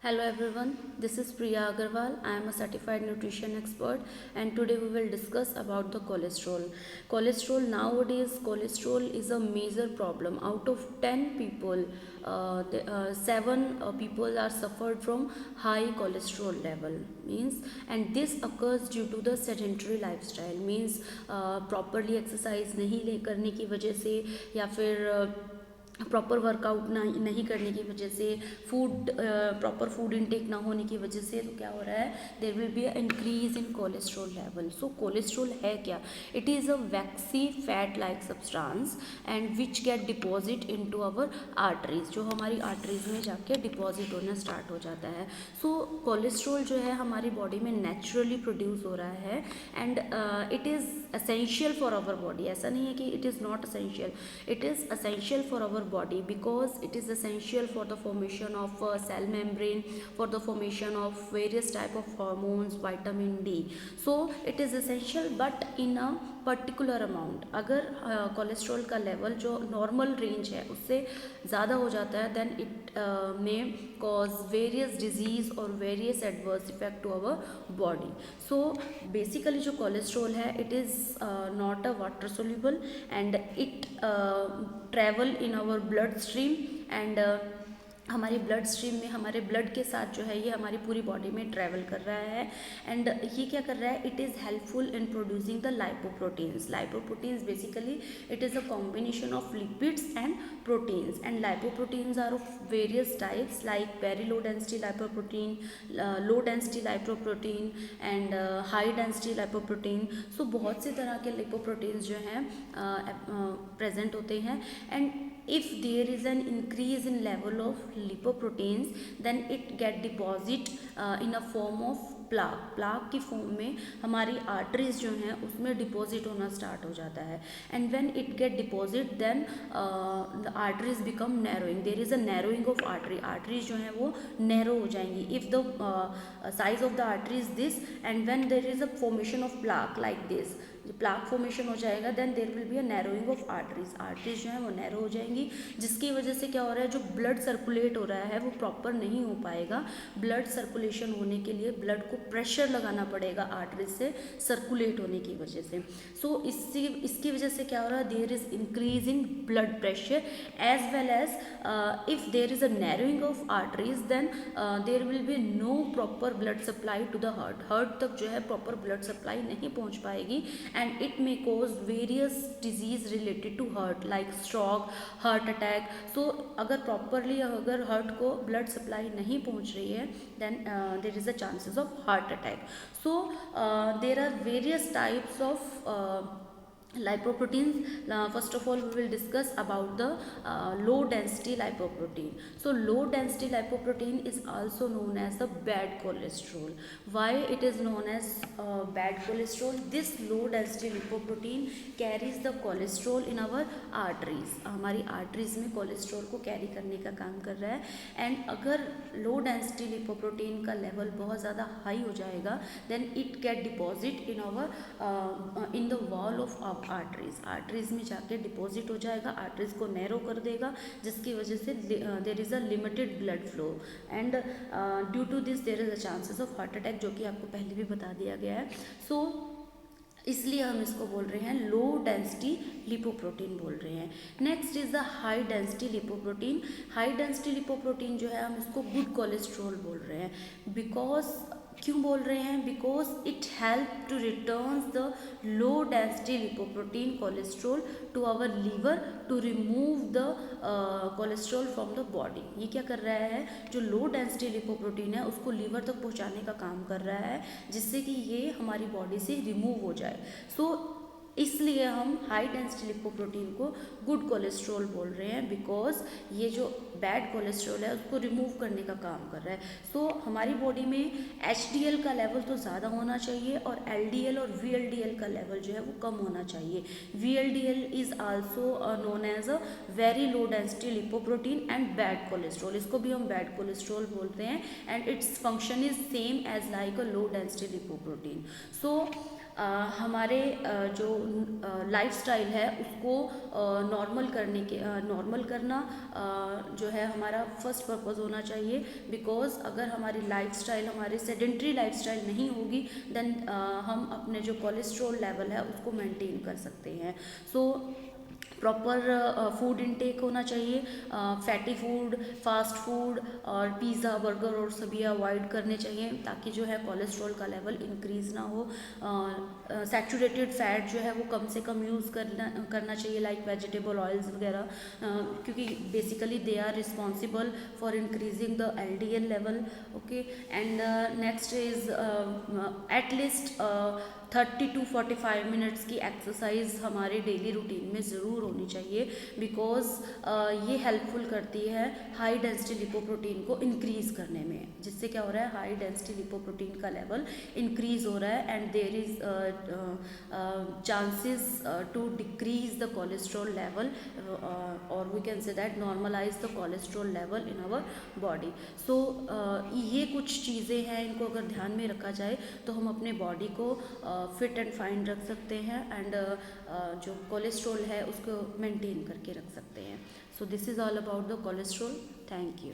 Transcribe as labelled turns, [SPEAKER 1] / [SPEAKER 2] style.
[SPEAKER 1] Hello everyone, this is Priya Agarwal. I am a certified nutrition expert and today we will discuss about the cholesterol. Nowadays, cholesterol is a major problem. Out of 10 people, 7 people are suffered from high cholesterol level means, and this occurs due to the sedentary lifestyle means properly exercise नहीं करने की वजह से या फिर proper workout नहीं करने की वजह से प्रॉपर फूड इनटेक ना होने की वजह से तो क्या हो रहा है, there will be a increase in cholesterol level. So cholesterol है क्या? It is a waxy fat like substance and which get deposit into our arteries, जो हमारी आर्टरीज में जाके डिपॉजिट होना स्टार्ट हो जाता है. सो कोलेस्ट्रॉल जो है हमारी बॉडी में नेचुरली प्रोड्यूस हो रहा है and it is essential for our body. ऐसा नहीं है कि it is not essential, it is essential for our body because it is essential for the formation of cell membrane, for the formation of various type of hormones, vitamin D. So it is essential but in a particular amount. अगर cholesterol का level जो normal range है उससे ज़्यादा हो जाता है then it may cause various disease और various adverse effect to our body. So basically जो कोलेस्ट्रॉल है it is not a water soluble and it travel in our blood stream and हमारी ब्लड स्ट्रीम में हमारे blood के साथ जो है ये हमारी पूरी बॉडी में ट्रैवल कर रहा है एंड ये क्या कर रहा है, it is helpful in producing the lipoproteins. Lipoproteins basically it is a combination of lipids and proteins and lipoproteins are of various types like very low density lipoprotein, low density lipoprotein and high density lipoprotein. So बहुत से तरह के lipoproteins जो हैं present होते हैं and if there is an increase in level of lipoproteins then it get deposit in a form of plaque की form में हमारी आर्टरीज जो हैं उसमें डिपॉजिट होना स्टार्ट हो जाता है and when it get deposit then the arteries become narrowing. There is a narrowing of arteries जो हैं वो नैरो हो जाएंगी if the size of the arteries this and when there is a formation of plaque like this, plaque formation हो जाएगा then there will be a narrowing of arteries जो है वो नैरो हो जाएंगी जिसकी वजह से क्या हो रहा है, जो ब्लड सर्कुलेट हो रहा है वो प्रॉपर नहीं हो पाएगा. ब्लड सर्कुलेशन होने के लिए ब्लड को प्रेशर लगाना पड़ेगा आर्टरीज से सर्कुलेट होने की वजह से. सो इसकी वजह से क्या हो रहा है, there is increase in blood pressure as well as if there is a narrowing of arteries then there will be no proper blood supply to the heart तक जो है प्रॉपर ब्लड सप्लाई नहीं पहुंच पाएगी and it may cause various disease related to heart like stroke, heart attack. So अगर properly अगर heart को blood supply नहीं पहुंच रही है then there is a chances of heart attack. So there are various types of lipoproteins. First of all we will discuss about the low density lipoprotein. So low density lipoprotein is also known as the bad cholesterol. Why it is known as bad cholesterol? This low density lipoprotein carries the cholesterol in our arteries. हमारी arteries में cholesterol को carry करने का काम कर रहा है and अगर low density lipoprotein का level बहुत ज़्यादा high हो जाएगा then it get deposit in our in the wall of our arteries में जाके डिपॉजिट हो जाएगा, आर्टरीज को नैरो कर देगा जिसकी वजह से there is a limited blood flow and due to this there is a chances of heart attack, जो कि आपको पहले भी बता दिया गया है. सो इसलिए हम इसको बोल रहे हैं लो डेंसिटी लिपोप्रोटीन बोल रहे हैं. Next is the high density lipoprotein. High density lipoprotein जो है हम इसको गुड कोलेस्ट्रॉल बोल रहे हैं. बिकॉज क्यों बोल रहे हैं, because it help to return the low density lipoprotein cholesterol to our liver to remove the cholesterol from the body. ये क्या कर रहा है, जो लो डेंसिटी लिपोप्रोटीन है उसको लीवर तक पहुंचाने का काम कर रहा है जिससे कि ये हमारी बॉडी से रिमूव हो जाए. सो इसलिए हम हाई डेंसिटी लिपोप्रोटीन को गुड कोलेस्ट्रॉल बोल रहे हैं बिकॉज ये जो बैड कोलेस्ट्रॉल है उसको रिमूव करने का काम कर रहा है. सो हमारी बॉडी में HDL का लेवल तो ज़्यादा होना चाहिए और LDL और VLDL का लेवल जो है वो कम होना चाहिए. VLDL is also known as a very low density lipoprotein and bad cholesterol. इसको भी हम बैड कोलेस्ट्रॉल बोलते हैं and its function is same as like a low density lipoprotein. So हमारे जो लाइफस्टाइल है उसको नॉर्मल करना जो है हमारा फर्स्ट पर्पस होना चाहिए। बिकॉज अगर हमारी लाइफस्टाइल हमारी सेडेंट्री लाइफस्टाइल नहीं होगी देन हम अपने जो कोलेस्ट्रॉल लेवल है उसको मेंटेन कर सकते हैं। सो प्रॉपर फूड इनटेक होना चाहिए। फैटी फूड, फास्ट फूड और पिज़्ज़ा, बर्गर और सभी अवॉइड करने चाहिए ताकि जो है कोलेस्ट्रॉल का लेवल इंक्रीज़ ना हो। सैचुरेटेड फैट जो है वो कम से कम यूज़ करना चाहिए, लाइक वेजिटेबल ऑयल्स वगैरह, क्योंकि basically they are responsible for increasing the LDL level. Okay, and next is at least 30 to 45 minutes की एक्सरसाइज हमारे डेली रूटीन में ज़रूर होनी चाहिए। बिकॉज ये हेल्पफुल करती है हाई डेंसिटी लिपोप्रोटीन को इंक्रीज़ करने में, जिससे क्या हो रहा है, हाई डेंसिटी लिपोप्रोटीन का लेवल इंक्रीज़ हो रहा है and there is chances to decrease the cholesterol level और we can say that normalise the cholesterol level in our body. So ये कुछ चीज़ें हैं, इनको अगर ध्यान में रखा जाए तो हम अपने बॉडी को फिट एंड फाइन रख सकते हैं एंड जो कोलेस्ट्रॉल है उसको मेंटेन करके रख सकते हैं। So this is all about the cholesterol. Thank you.